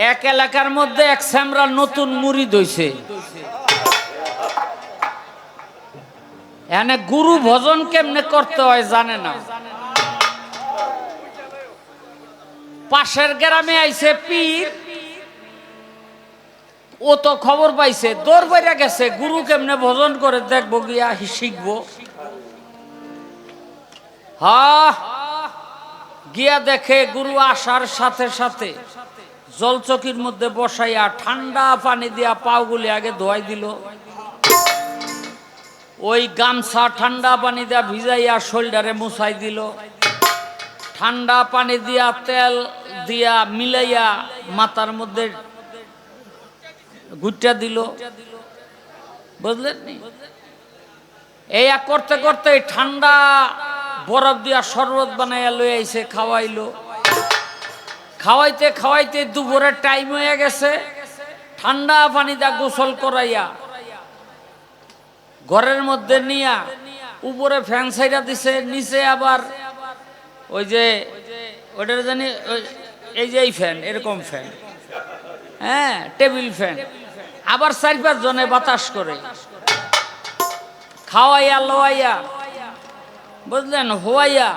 এক এলাকার মধ্যে এক স্যামরা নতুন মুরিদ হইছে। এনে গুরু ভজন কেমনে করতে হয় জানে না। পাশের গ্রামে আইছে পীর, ও তো খবর পাইছে, দৌড় বাইরা গেছে গুরু কেমনে ভজন করে দেখবো, গিয়া শিখবো। গিয়া দেখে গুরু আসার সাথে সাথে জলচকির মধ্যে বসাইয়া ঠান্ডা পানি দিয়া পাগুলি আগে ধোয়াই দিল। ওই গামছা ঠান্ডা পানি দিয়া ভিজাইয়া শোল্ডারে মুছাই দিল। ঠান্ডা পানি দিয়া তেল দিয়া মিলাইয়া মাথার মধ্যে গুটা দিল। বুঝলেন? এই করতে করতে ঠান্ডা বরফ দিয়া শরবত বানাইয়া লই আইছে, খাওয়াইলো। খাওয়াইতে খাওয়াইতে দুপুরের টাইম হয়ে গেছে। ঠান্ডা পানি দিয়া গোসল করাইয়া ঘরের মধ্যে নিয়া উপরে ফ্যান ছাইরা দিছে, নিচে আবার ওই যে ওটার জানি এই যে এই ফ্যান, এরকম ফ্যান, হ্যাঁ টেবিল ফ্যান, আবার 4-5 জনে বাতাস করে খাওয়াইয়া লোয়াইয়া, বুঝলেন, হোয়াইয়া।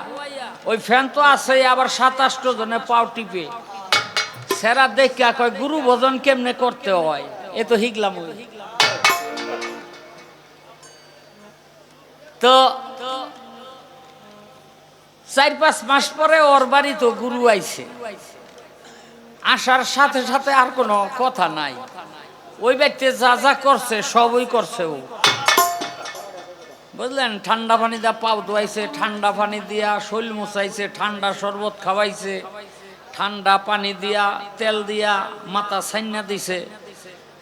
ওই ফ্যান তো আছে, আবার 27 জনে পাও টিপে সেরা দেখা কয় গুরু ভজন কেমনে করতে হয়, এ তো হিগলাম। তো 4-5 মাস পরে ওর বাড়ি তো গুরু আইছে। আসার সাথে সাথে আর কোনো কথা নাই, ওই ব্যক্তি যা যা করছে সবই করছে ও, বুঝলেন। ঠান্ডা পানি দিয়া পাও ধোয়াইছে, ঠান্ডা পানি দিয়া শৈল মুছাইছে, ঠান্ডা শরবত খাওয়াইছে, ঠান্ডা পানি দিয়া তেল দিয়া মাথা ছাইনা দিছে,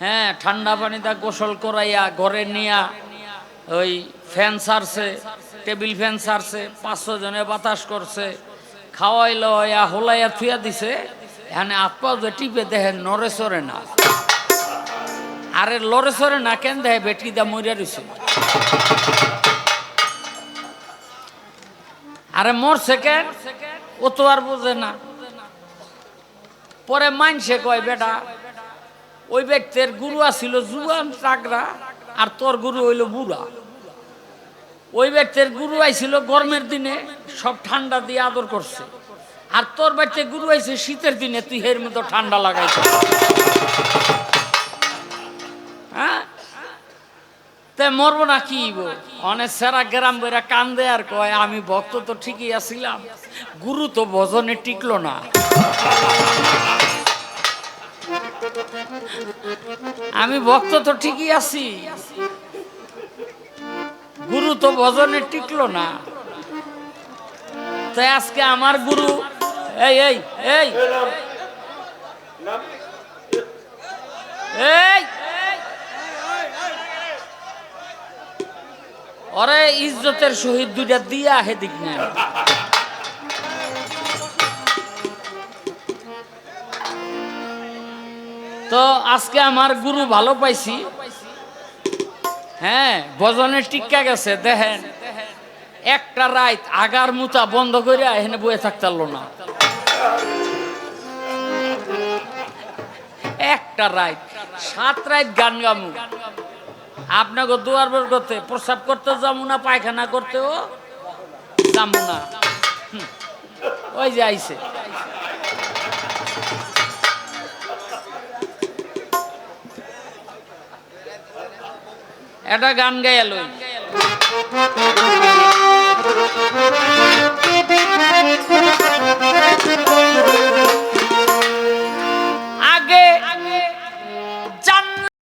হ্যাঁ ঠান্ডা পানি দিয়া গোসল করাইয়া ঘরে নিয়া ওই ফ্যান ছাড়ছে, টেবিল ফ্যান ছাড়ছে, 500 জনে বাতাস করছে, খাওয়াইলো, হোলাইয়া থুয়া দিছে। এখানে আপা যে টিপে দেখেন নড়ে চড়ে না। আরে লড়ে চড়ে না কেন, দেখে বেটকি দা মরিয়া রয়েছে। আরে মরছে কেন, ও তো আর বোঝে না। পরে মানছে কয় বেটা ওই ব্যক্তির গুরু আছিল জুয়ান চাকরা, আর তোর গুরু হইল বুড়া। ওই ব্যক্তির গুরু আইছিল গরমের দিনে, সব ঠান্ডা দিয়ে আদর করছে, আর তোর বাচ্চা গুরু আইছে শীতের দিনে, তুই এর মতো ঠান্ডা লাগাইছ। হ্যাঁ তে মরবো না কি? অনেক সেরা গ্রাম বেরা কান্দে আর কয় আমি ভক্ত তো ঠিকই আছিলাম, গুরু তো ভজনে টিকলো না। আমি ভক্ত তো ঠিকই আছি, গুরু তো ভজনে টিকলো না। তাই আজকে আমার গুরু এই এই এই এই ওরে ইজ্জতের সহিত 2টা দিয়া হেদিক না। তো আজকে আমার গুরু ভালো পাইছি, হ্যাঁ ভজনে টিকা গেছে। দেখেন একটা রাত আগার মুতা বন্ধ করে এখানে বয়ে থাকতে পারলো না। একটা রাত 7 রাত গান গামু, আপনাকে দুয়ার বের করতে, প্রস্রাব করতে যাবো না, পায়খানা করতেও যাবো না। ওই যে আইছে এটা গান গাইয়া লই।